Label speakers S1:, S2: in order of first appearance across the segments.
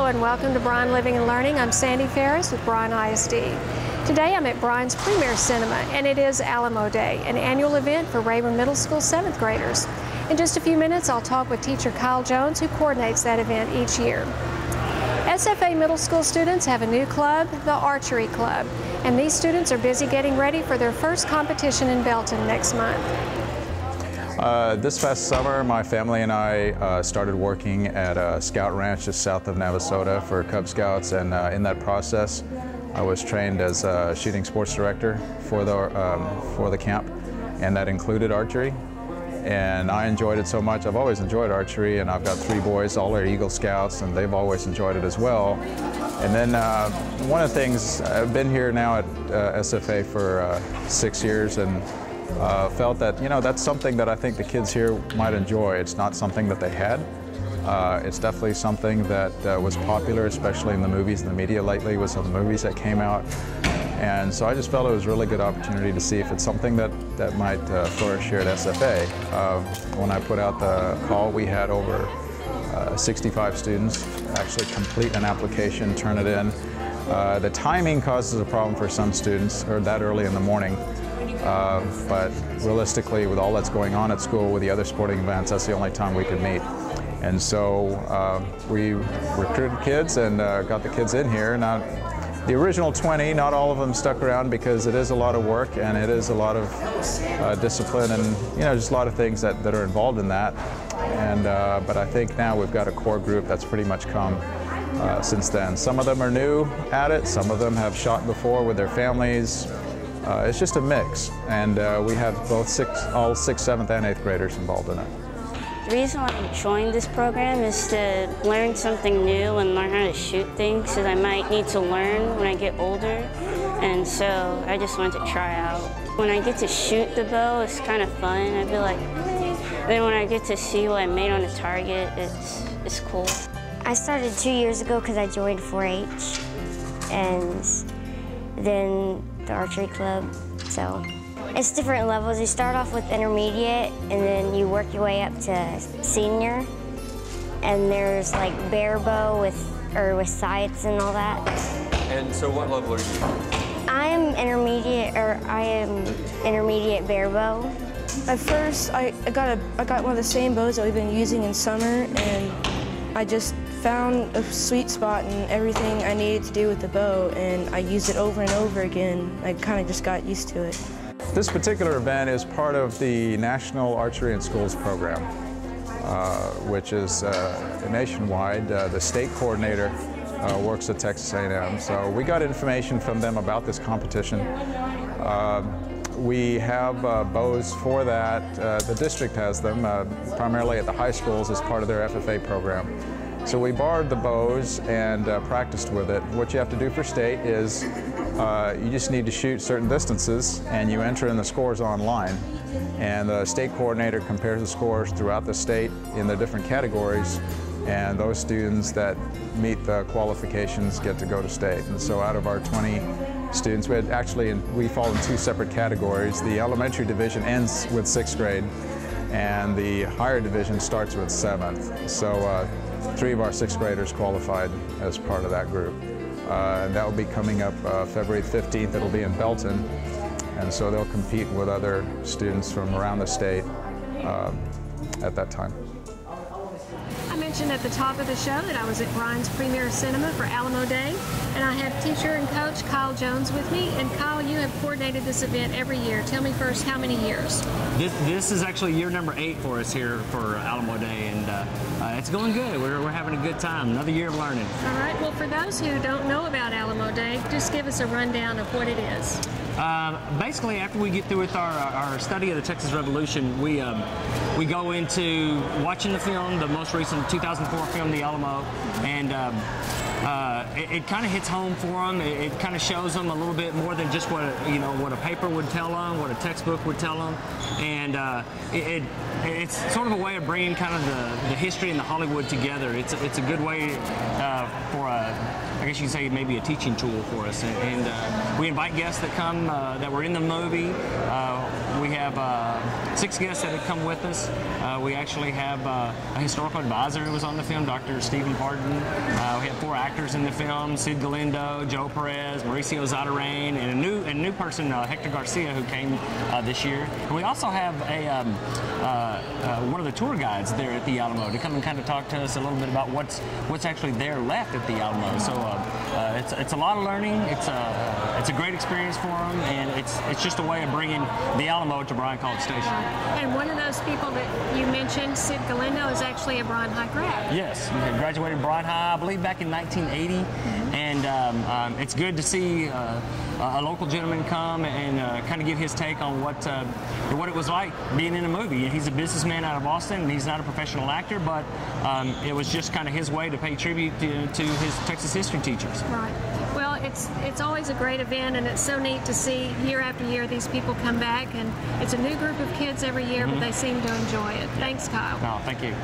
S1: Hello and welcome to Bryan Living and Learning. I'm Sandy Farris with Bryan ISD. Today I'm at Bryan's Premier Cinema and it is Alamo Day, an annual event for Rayburn Middle School 7th graders. In just a few minutes I'll talk with teacher Kyle Jones, who coordinates that event each year. SFA middle school students have a new club, the Archery Club, and these students are busy getting ready for their first competition in Belton next month.
S2: This past summer, my family and I started working at a scout ranch just south of Navasota for Cub Scouts, and in that process I was trained as a shooting sports director for the camp, and that included archery. And I enjoyed it so much. I've always enjoyed archery, and I've got 3 boys, all are Eagle Scouts, and they've always enjoyed it as well. And then one of the things, I've been here now at SFA for 6 years, and felt that, you know, that's something that I think the kids here might enjoy. It's not something that they had. It's definitely something that was popular, especially in the movies and the media lately with some of the movies that came out. And so I just felt it was a really good opportunity to see if it's something that might flourish here at SFA. When I put out the call, we had over 65 students actually complete an application, turn it in. The timing causes a problem for some students, or that early in the morning. But realistically, with all that's going on at school, with the other sporting events, that's the only time we could meet. And so we recruited kids and got the kids in here. Now, the original 20, not all of them stuck around because it is a lot of work and it is a lot of discipline and, you know, just a lot of things that are involved in that. And but I think now we've got a core group that's pretty much come since then. Some of them are new at it, some of them have shot before with their families. It's just a mix, and we have both all 6th, 7th, and 8th graders involved in it.
S3: The reason why I joined this program is to learn something new and learn how to shoot things that I might need to learn when I get older, and so I just wanted to try out. When I get to shoot the bow, it's kind of fun. I feel like then when I get to see what I made on the target, it's cool.
S4: I started 2 years ago because I joined 4-H, and then the archery club, so it's different levels. You start off with intermediate and then you work your way up to senior, and there's like bare bow with sights and all that.
S5: And so what level are you?
S4: I am intermediate bare bow.
S6: At first I got one of the same bows that we've been using in summer, and I just found a sweet spot and everything I needed to do with the bow, and I used it over and over again. I kind of just got used to it.
S2: This particular event is part of the National Archery in Schools program, which is nationwide. The state coordinator works at Texas A&M, so we got information from them about this competition. We have bows for that. The district has them, primarily at the high schools as part of their FFA program. So we borrowed the bows and practiced with it. What you have to do for state is you just need to shoot certain distances, and you enter in the scores online. And the state coordinator compares the scores throughout the state in the different categories, and those students that meet the qualifications get to go to state. And so out of our 20 students, we fall in 2 separate categories. The elementary division ends with 6th grade, and the higher division starts with 7th. So 3 of our 6th graders qualified as part of that group. And that will be coming up February 15th. It'll be in Belton, and so they'll compete with other students from around the state at that time.
S1: I mentioned at the top of the show that I was at Bryan's Premier Cinema for Alamo Day, and I have teacher and coach Kyle Jones with me. And Kyle, you have coordinated this event every year. Tell me first, how many years?
S7: This is actually year number 8 for us here for Alamo Day, and it's going good. We're having a good time. Another year of learning. All
S1: right. Well, for those who don't know about Alamo Day, just give us a rundown of what it is.
S7: Basically, after we get through with our study of the Texas Revolution, we go into watching the film, the most recent 2004 film, The Alamo, and it kind of hits home for them. It kind of shows them a little bit more than just what a paper would tell them, what a textbook would tell them, and it's sort of a way of bringing kind of the history and the Hollywood together. It's a good way for I guess you can say maybe a teaching tool for us, and we invite guests that come them that were in the movie. We have 6 guests that have come with us. We actually have a historical advisor who was on the film, Dr. Stephen Parton. We have 4 actors in the film: Sid Galindo, Joe Perez, Mauricio Zatarain, and a new person, Hector Garcia, who came this year. And we also have one of the tour guides there at the Alamo to come and kind of talk to us a little bit about what's actually there left at the Alamo. So it's a lot of learning. It's a great experience for them, and it's just a way of bringing the Alamo to Bryan College Station.
S1: And one of those people that you mentioned, Sid Galindo, is actually a Bryan High grad.
S7: Yes, he graduated Bryan High, I believe, back in 1980, and it's good to see a local gentleman come and kind of give his take on what it was like being in a movie. He's a businessman out of Austin, and he's not a professional actor, but it was just kind of his way to pay tribute to his Texas history teachers.
S1: Right. Well, it's always a great event, and it's so neat to see year after year these people come back, and it's a new group of kids every year, but they seem to enjoy it. Thanks, Kyle.
S7: No, thank you.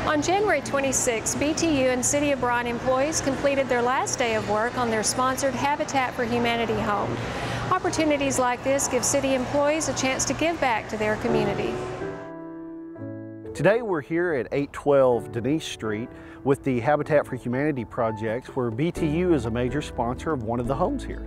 S1: On January 26, BTU and City of Bryan employees completed their last day of work on their sponsored Habitat for Humanity home. Opportunities like this give city employees a chance to give back to their community.
S8: Today we're here at 812 Denise Street with the Habitat for Humanity projects, where BTU is a major sponsor of one of the homes here.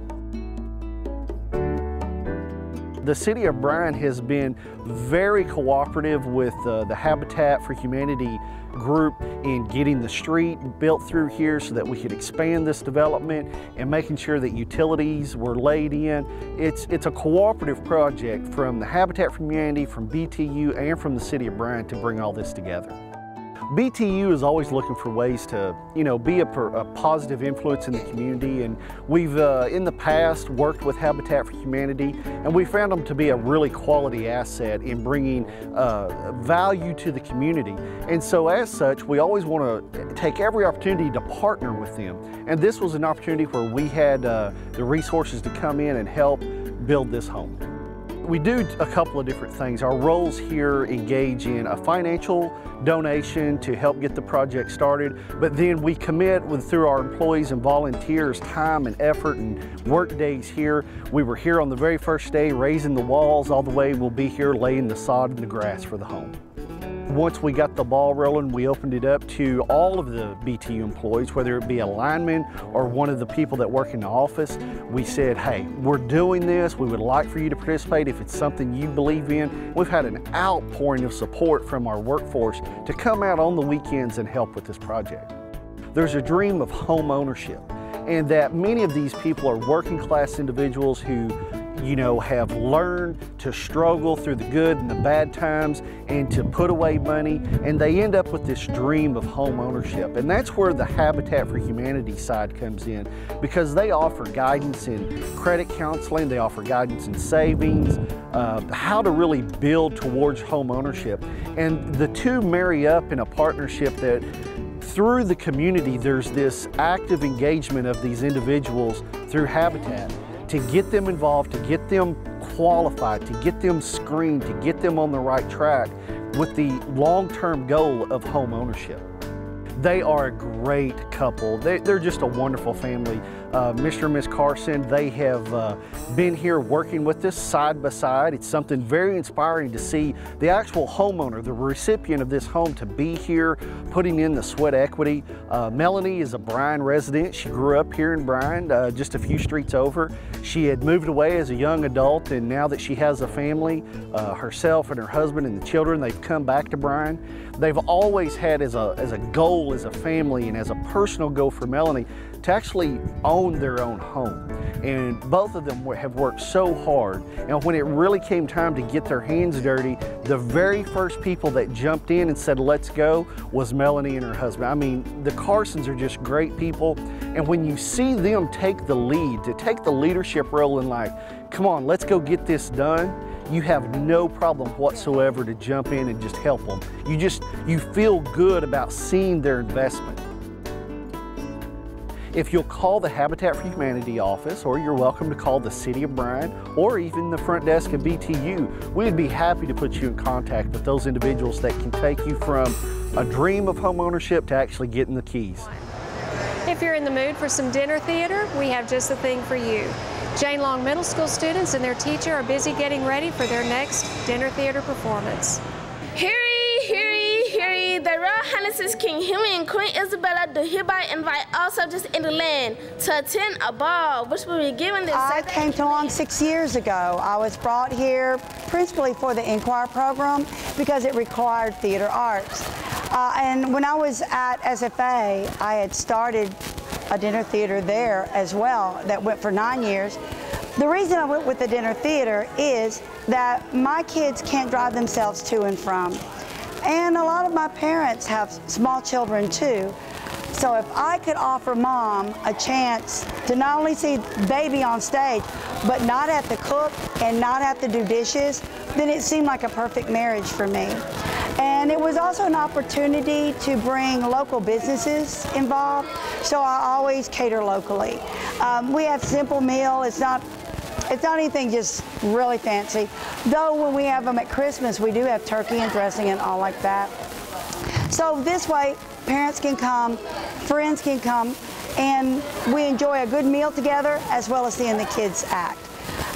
S8: The City of Bryan has been very cooperative with the Habitat for Humanity group in getting the street built through here so that we could expand this development and making sure that utilities were laid in. It's a cooperative project from the Habitat for Humanity, from BTU, and from the City of Bryan to bring all this together. BTU is always looking for ways to, be a positive influence in the community, and we've in the past worked with Habitat for Humanity, and we found them to be a really quality asset in bringing value to the community. And so as such, we always want to take every opportunity to partner with them. And this was an opportunity where we had the resources to come in and help build this home. We do a couple of different things. Our roles here engage in a financial donation to help get the project started, but then we commit through our employees and volunteers time and effort and work days here. We were here on the very first day raising the walls, all the way we'll be here laying the sod and the grass for the home. Once we got the ball rolling, we opened it up to all of the BTU employees, whether it be a lineman or one of the people that work in the office. We said, hey, we're doing this. We would like for you to participate if it's something you believe in. We've had an outpouring of support from our workforce to come out on the weekends and help with this project. There's a dream of home ownership, and that many of these people are working class individuals who have learned to struggle through the good and the bad times and to put away money, and they end up with this dream of home ownership. And that's where the Habitat for Humanity side comes in, because they offer guidance in credit counseling, they offer guidance in savings, how to really build towards home ownership. And the two marry up in a partnership that through the community, there's this active engagement of these individuals through Habitat to get them involved, to get them qualified, to get them screened, to get them on the right track with the long-term goal of home ownership. They are a great couple. They're just a wonderful family. Mr. and Ms. Carson, they have been here working with us side by side. It's something very inspiring to see the actual homeowner, the recipient of this home, to be here, putting in the sweat equity. Melanie is a Bryan resident. She grew up here in Bryan, just a few streets over. She had moved away as a young adult, and now that she has a family, herself and her husband and the children, they've come back to Bryan. They've always had as a goal, as a family, and as a personal goal for Melanie, to actually own their own home. And both of them have worked so hard. And when it really came time to get their hands dirty, the very first people that jumped in and said, let's go, was Melanie and her husband. I mean, the Carsons are just great people. And when you see them take the lead, to take the leadership role in like, come on, let's go get this done, you have no problem whatsoever to jump in and just help them. You feel good about seeing their investment. If you'll call the Habitat for Humanity office, or you're welcome to call the City of Bryan, or even the front desk of BTU, we'd be happy to put you in contact with those individuals that can take you from a dream of home ownership to actually getting the keys.
S1: If you're in the mood for some dinner theater, we have just the thing for you. Jane Long Middle School students and their teacher are busy getting ready for their next dinner theater performance.
S9: Hear ye, hear ye, hear ye. The Royal Highnesses King Henry and Queen Isabella do hereby invite all subjects in the land to attend a ball, which will be given this
S10: I came to Long 6 years ago. I was brought here principally for the Inquire program because it required theater arts. And when I was at SFA, I had started a dinner theater there as well that went for 9 years. The reason I went with the dinner theater is that my kids can't drive themselves to and from. And a lot of my parents have small children too. So if I could offer mom a chance to not only see baby on stage, but not have to cook and not have to do dishes, then it seemed like a perfect marriage for me. And it was also an opportunity to bring local businesses involved, so I always cater locally. We have simple meal. It's not anything just really fancy. Though when we have them at Christmas, we do have turkey and dressing and all like that. So this way, parents can come, friends can come, and we enjoy a good meal together as well as seeing the kids act.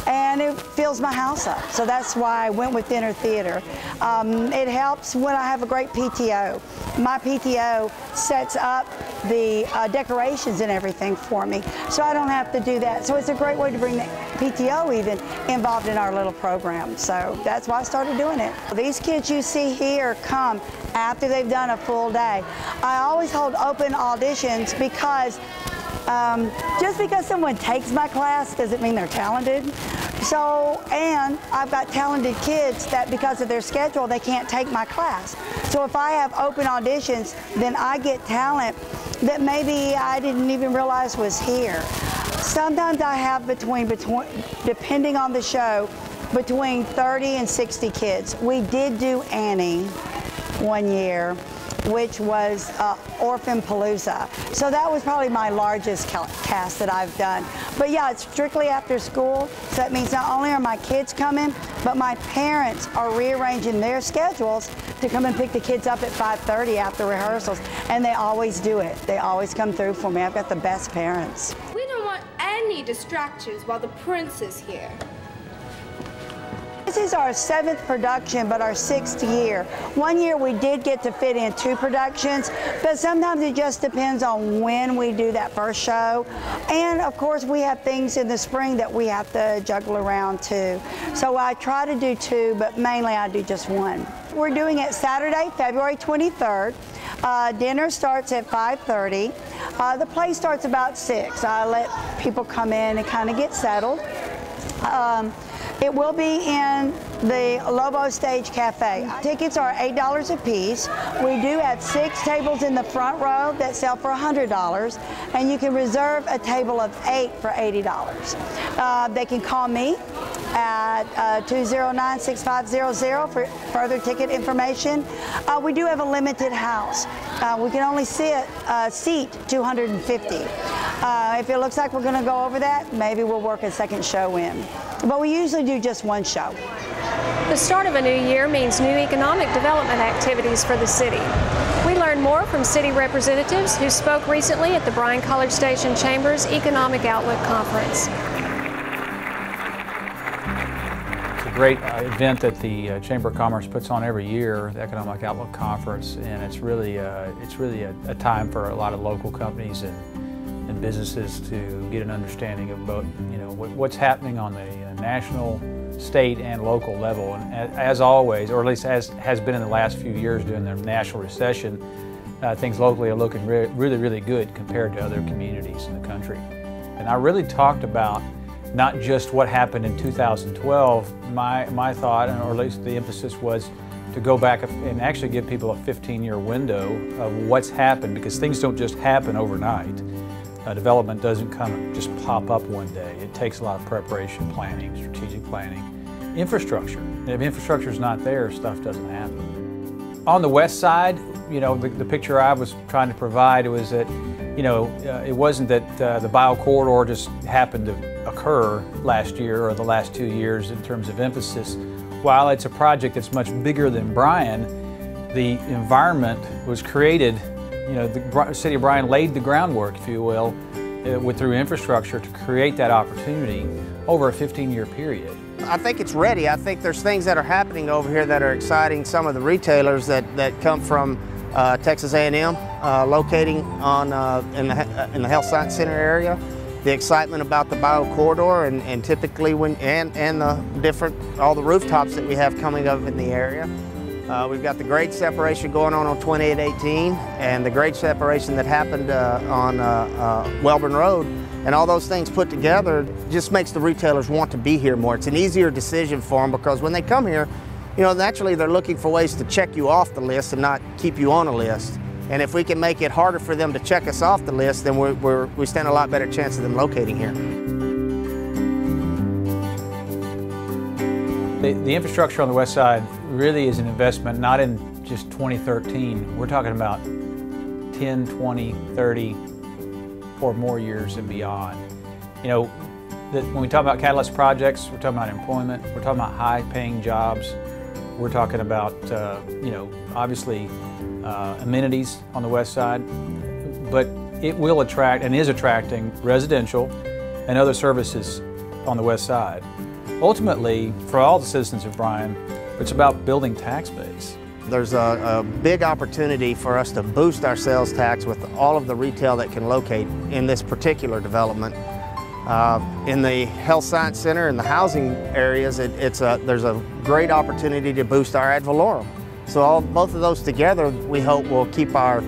S10: And it fills my house up. So that's why I went with dinner theater. It helps when I have a great PTO. My PTO sets up the decorations and everything for me, so I don't have to do that. So it's a great way to bring the PTO even involved in our little program. So that's why I started doing it. These kids you see here come after they've done a full day. I always hold open auditions because just because someone takes my class doesn't mean they're talented. So, and I've got talented kids that because of their schedule, they can't take my class. So if I have open auditions, then I get talent that maybe I didn't even realize was here. Sometimes I have between depending on the show, between 30 and 60 kids. We did do Annie one year, which was Orphan Palooza. So that was probably my largest cast that I've done. But yeah, it's strictly after school, so that means not only are my kids coming, but my parents are rearranging their schedules to come and pick the kids up at 5:30 after rehearsals, and they always do it. They always come through for me. I've got the best parents.
S9: We don't want any distractions while the prince is here.
S10: This is our 7th production, but our 6th year. One year we did get to fit in 2 productions, but sometimes it just depends on when we do that first show. And of course we have things in the spring that we have to juggle around too. So I try to do 2, but mainly I do just 1. We're doing it Saturday, February 23rd. Dinner starts at 5:30. The play starts about 6. I let people come in and kind of get settled. It will be in the Lobo Stage Cafe. Tickets are $8 a piece. We do have 6 tables in the front row that sell for $100, and you can reserve a table of 8 for $80. They can call me at 209-6500 for further ticket information. We do have a limited house. We can only seat 250. If it looks like we're going to go over that, maybe we'll work a second show in. But we usually do just 1 show.
S1: The start of a new year means new economic development activities for the city. We learned more from city representatives who spoke recently at the Bryan College Station Chamber's Economic Outlook Conference.
S11: It's a great event that the Chamber of Commerce puts on every year, the Economic Outlook Conference, and it's really a time for a lot of local companies and businesses to get an understanding of both, what's happening on the national, state, and local level. And as always, or at least as has been in the last few years during the national recession, things locally are looking really, really good compared to other communities in the country. And I really talked about not just what happened in 2012. My thought, or at least the emphasis, was to go back and actually give people a 15-year window of what's happened, because things don't just happen overnight. Development doesn't just pop up one day. It takes a lot of preparation, planning, strategic planning, infrastructure. And if infrastructure is not there, stuff doesn't happen. On the west side, you know, the picture I was trying to provide was that, you know, it wasn't that the bio corridor just happened to occur last year or the last 2 years in terms of emphasis. While it's a project that's much bigger than Bryan, the environment was created. You know, the city of Bryan laid the groundwork, if you will, through infrastructure to create that opportunity over a 15-year period.
S12: I think it's ready. I think there's things that are happening over here that are exciting some of the retailers that come from Texas A&M, locating on in the Health Science Center area. The excitement about the bio corridor and typically all the rooftops that we have coming up in the area. We've got the grade separation going on 2818 and the grade separation that happened on Welborn Road, and all those things put together just makes the retailers want to be here more. It's an easier decision for them because when they come here, you know, naturally they're looking for ways to check you off the list and not keep you on a list. And if we can make it harder for them to check us off the list, then we stand a lot better chance of them locating here.
S11: The infrastructure on the west side really is an investment not in just 2013. We're talking about 10, 20, 30, or more years and beyond. You know, when we talk about catalyst projects, we're talking about employment, we're talking about high-paying jobs, we're talking about, you know, obviously amenities on the west side, but it will attract and is attracting residential and other services on the west side. Ultimately, for all the citizens of Bryan, it's about building tax base.
S12: There's a big opportunity for us to boost our sales tax with all of the retail that can locate in this particular development. In the Health Science Center and the housing areas, there's a great opportunity to boost our ad valorem. So both of those together, we hope will keep or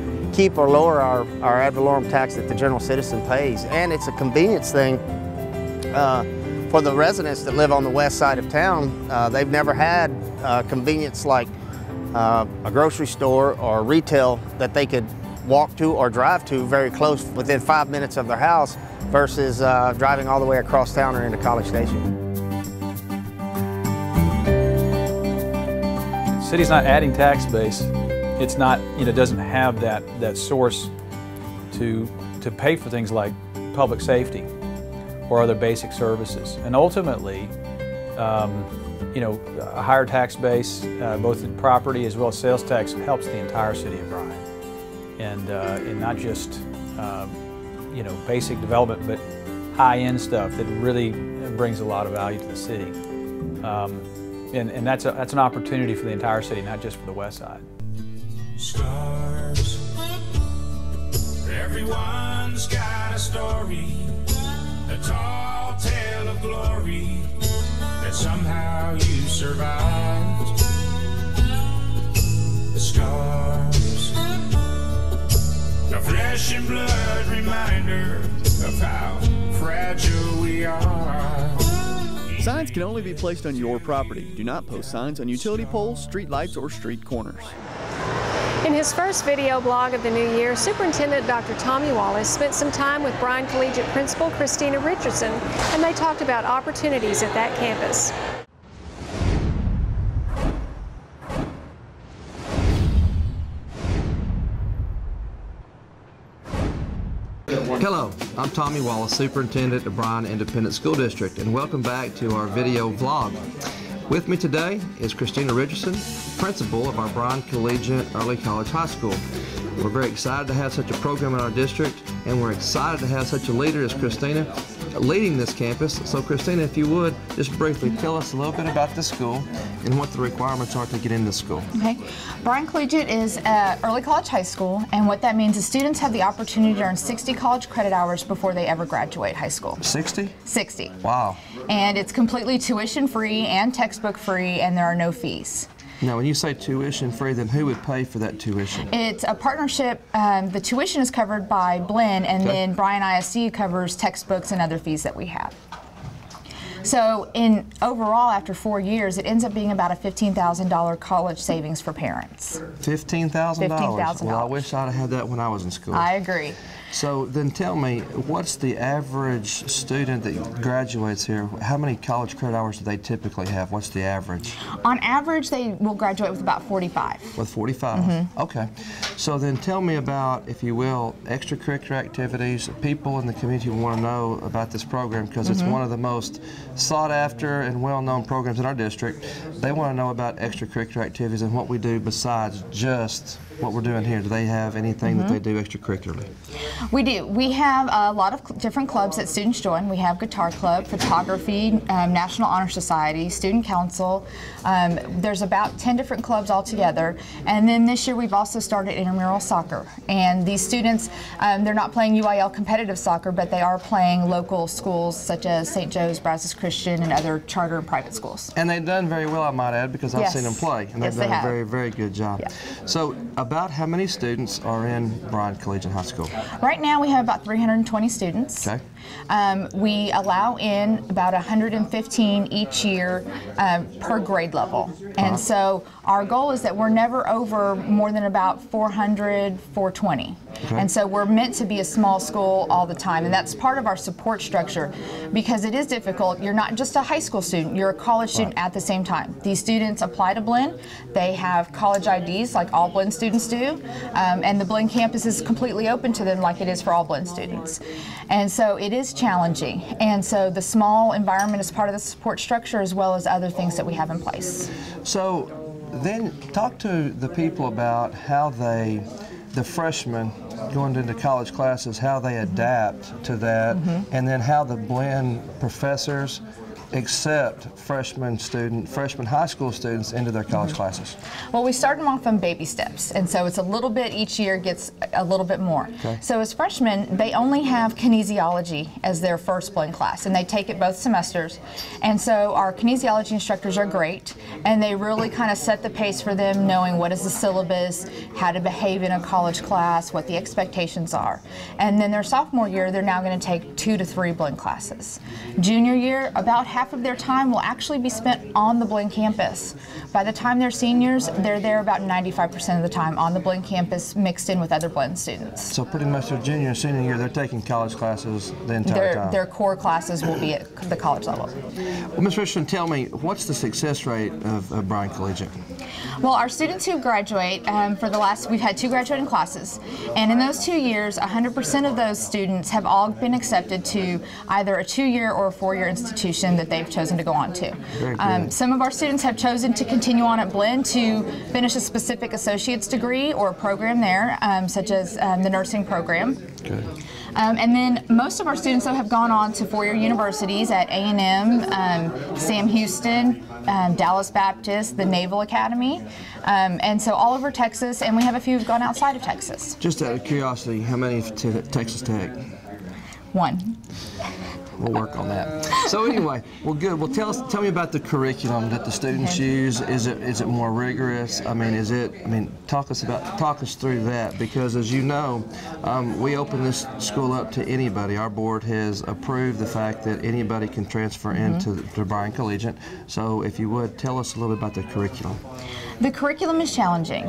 S12: lower our ad valorem tax that the general citizen pays. And it's a convenience thing. For the residents that live on the west side of town, they've never had convenience like a grocery store or retail that they could walk to or drive to very close within 5 minutes of their house versus driving all the way across town or into College Station.
S11: The city's not adding tax base. It's not, you know, doesn't have that source to pay for things like public safety or other basic services. And ultimately, you know, a higher tax base, both in property as well as sales tax, helps the entire city of Bryan. And not just, you know, basic development, but high-end stuff that really brings a lot of value to the city. And that's an opportunity for the entire city, not just for the west side.
S13: Stars, everyone's got a story. A tall tale of glory that somehow you survived. The scars, a flesh and blood reminder of how fragile we are.
S14: Signs can only be placed on your property. Do not post signs on utility poles, street lights, or street corners.
S1: In his first video blog of the new year, Superintendent Dr. Tommy Wallace spent some time with Bryan Collegiate Principal Christina Richardson, and they talked about opportunities at that campus.
S15: Hello, I'm Tommy Wallace, Superintendent of Bryan Independent School District, and welcome back to our video vlog. With me today is Christina Richardson, principal of our Bryan Collegiate Early College High School. We're very excited to have such a program in our district, and we're excited to have such a leader as Christina leading this campus. So Christina, if you would, just briefly tell us a little bit about the school and what the requirements are to get into the school.
S16: Okay. Bryan Collegiate is an early college high school, and what that means is students have the opportunity to earn 60 college credit hours before they ever graduate high school.
S15: 60?
S16: 60.
S15: Wow.
S16: And it's completely tuition free and textbook free, and there are no fees.
S15: Now, when you say tuition free, then who would pay for that tuition?
S16: It's a partnership. The tuition is covered by Blinn, and then Bryan ISD covers textbooks and other fees that we have. So overall, after 4 years, it ends up being about a $15,000 college savings for parents.
S15: $15,000?
S16: $15,000.
S15: Well, I wish I'd have had that when I was in school.
S16: I agree.
S15: So then tell me, what's the average student that graduates here? How many college credit hours do they typically have? What's the average?
S16: On average, they will graduate with about 45.
S15: With 45? Okay. So then tell me about, if you will, extracurricular activities. People in the community want to know about this program because it's one of the most sought after and well-known programs in our district. They want to know about extracurricular activities and what we do besides just what we're doing here. Do they have anything that they do extracurricularly?
S16: We do. We have a lot of different clubs that students join. We have guitar club, photography, National Honor Society, student council. There's about 10 different clubs altogether. And then this year we've also started intramural soccer. And these students, they're not playing UIL competitive soccer, but they are playing local schools such as St. Joe's, Brazos Christian, and other charter and private schools.
S15: And they've done very well, I might add, because I've seen them play. And they've done a very, very good job. Yeah. So about how many students are in Bryan Collegiate High School?
S16: Right now we have about 320 students.
S15: Okay.
S16: We allow in about 115 each year per grade level. And so our goal is that we're never over more than about 400, 420. Okay. And so we're meant to be a small school all the time, and that's part of our support structure because it is difficult. You're not just a high school student, you're a college student at the same time. These students apply to Blinn, they have college IDs like all Blinn students do, and the Blinn campus is completely open to them like it is for all Blinn students. And so it is challenging, and so the small environment is part of the support structure as well as other things that we have in place.
S15: So then talk to the people about how the freshmen going into college classes, how they adapt to that, and then how the Blinn professors accept freshman high school students into their college classes?
S16: Well, we start them off on baby steps, and so it's a little bit each year gets a little bit more. Okay. So as freshmen, they only have kinesiology as their first Blinn class, and they take it both semesters. And so our kinesiology instructors are great, and they really kind of set the pace for them, knowing what is the syllabus, how to behave in a college class, what the expectations are. And then their sophomore year, they're now going to take 2 to 3 Blinn classes. Junior year, about half of their time will actually be spent on the Blinn campus. By the time they're seniors, they're there about 95% of the time on the Blinn campus mixed in with other Blinn students.
S15: So pretty much their junior and senior year, they're taking college classes the entire time?
S16: Their core classes will be at the college level.
S15: Well, Ms. Richardson, tell me, what's the success rate of Bryan Collegiate?
S16: Well, our students who graduate, we've had 2 graduating classes, and in those 2 years, 100% of those students have all been accepted to either a 2-year or a 4-year institution that they've chosen to go on to. Some of our students have chosen to continue on at Blinn to finish a specific associate's degree or a program there, such as the nursing program. Good. And then most of our students though have gone on to 4-year universities at A&M, Sam Houston, Dallas Baptist, the Naval Academy, and so all over Texas, and we have a few who've gone outside of Texas.
S15: Just out of curiosity, how many to Texas Tech?
S16: 1.
S15: We'll work on that. So anyway, well, good. Well, tell me about the curriculum that the students use. Is it more rigorous? I mean, talk us through that, because as you know, we open this school up to anybody. Our board has approved the fact that anybody can transfer into Bryan Collegiate. So if you would, tell us a little bit about the curriculum.
S16: The curriculum is challenging.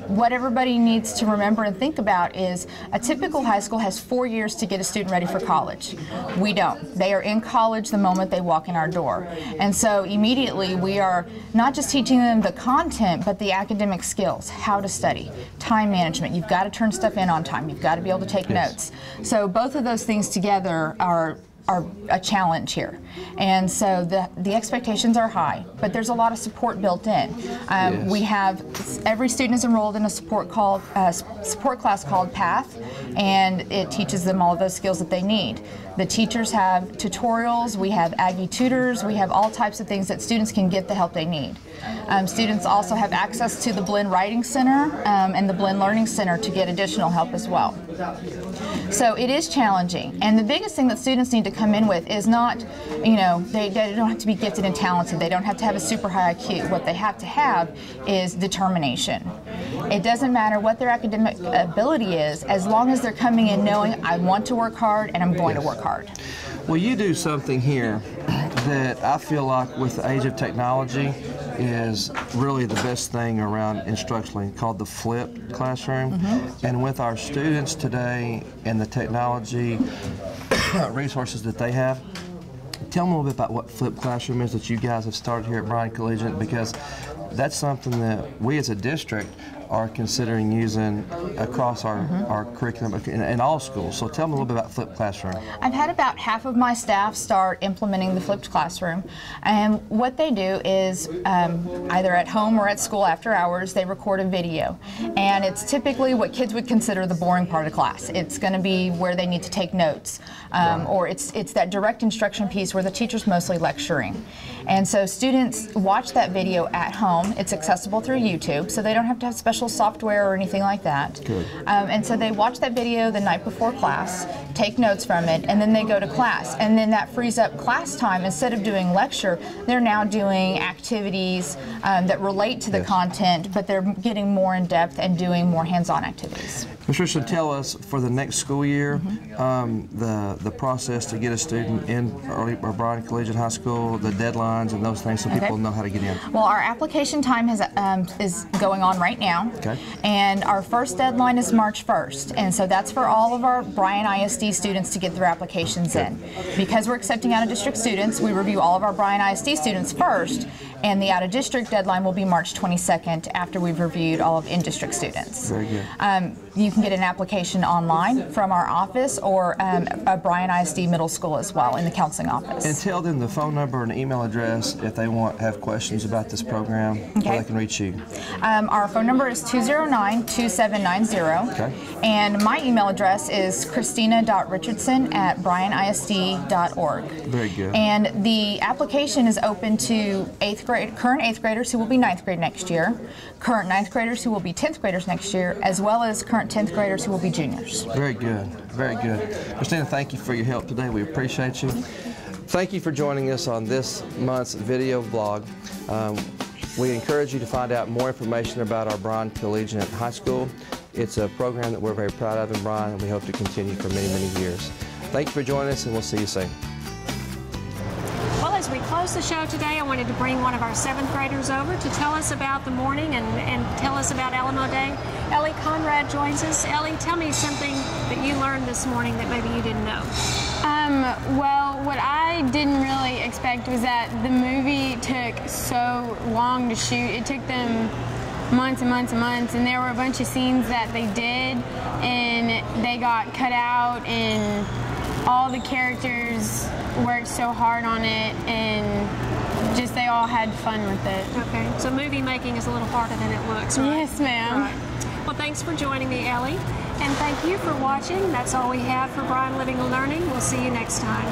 S16: What everybody needs to remember and think about is a typical high school has 4 years to get a student ready for college. We don't. They are in college the moment they walk in our door. And so immediately we are not just teaching them the content, but the academic skills, how to study, time management. You've got to turn stuff in on time. You've got to be able to take notes. So both of those things together are a challenge here. And so the expectations are high, but there's a lot of support built in. We have, every student is enrolled in a support class called PATH, and it teaches them all of those skills that they need. The teachers have tutorials, we have Aggie tutors, we have all types of things that students can get the help they need. Students also have access to the Blinn Writing Center and the Blinn Learning Center to get additional help as well. So it is challenging, and the biggest thing that students need to come in with is not, they don't have to be gifted and talented, they don't have to have a super high IQ. What they have to have is determination. It doesn't matter what their academic ability is, as long as they're coming in knowing, I want to work hard and I'm going to work hard.
S15: Well, you do something here that I feel like with the age of technology, is really the best thing around instructionally, called the flipped classroom. And with our students today and the technology resources that they have, tell them a little bit about what flipped classroom is that you guys have started here at Bryan Collegiate, because that's something that we as a district are considering using across our curriculum in all schools. So tell them a little bit about flipped classroom.
S16: I've had about half of my staff start implementing the flipped classroom, and what they do is either at home or at school after hours, they record a video, and it's typically what kids would consider the boring part of class. It's going to be where they need to take notes, or it's that direct instruction piece where the teacher's mostly lecturing. And so students watch that video at home. It's accessible through YouTube, so they don't have to have special software or anything like that.
S15: Good.
S16: And so they watch that video the night before class, take notes from it, and then they go to class. And then that frees up class time. Instead of doing lecture, they're now doing activities that relate to the content, but they're getting more in depth and doing more hands-on activities.
S15: Ms. Richardson, tell us for the next school year, the process to get a student in Bryan Collegiate High School, the deadlines and those things, so people know how to get in.
S16: Well, our application time is going on right now.
S15: Okay.
S16: And our first deadline is March 1st. And so that's for all of our Bryan ISD students to get their applications in. Because we're accepting out-of-district students, we review all of our Bryan ISD students first, and the out-of-district deadline will be March 22nd after we've reviewed all of in-district students.
S15: Very good.
S16: You can get an application online from our office or a Bryan ISD middle school as well in the counseling office.
S15: And tell them the phone number and email address if they have questions about this program, where they can reach you.
S16: Our phone number is 209-2790.
S15: Okay.
S16: And my email address is christina.richardson@bryanisd.org.
S15: Very good.
S16: And the application is open to current 8th graders who will be 9th grade next year, current 9th graders who will be 10th graders next year, as well as current 10th graders who will be juniors.
S15: Very good. Very good. Christina, thank you for your help today. We appreciate you. Thank you for joining us on this month's video vlog. We encourage you to find out more information about our Bryan Collegiate High School. It's a program that we're very proud of in Bryan, and we hope to continue for many, many years. Thank you for joining us, and we'll see you soon.
S1: Well, as we close the show today, I wanted to bring one of our 7th graders over to tell us about the morning and tell us about Alamo Day. Ellie Conrad joins us. Ellie, tell me something that you learned this morning that maybe you didn't know.
S17: Well, what I didn't really expect was that the movie took so long to shoot. It took them months and months and months, and there were a bunch of scenes that they did and they got cut out, and all the characters worked so hard on it, and just they all had fun with it.
S1: Okay, so movie making is a little harder than it looks, right?
S17: Yes, ma'am.
S1: Right. Well, thanks for joining me, Ellie. And thank you for watching. That's all we have for Bryan Living and Learning. We'll see you next time.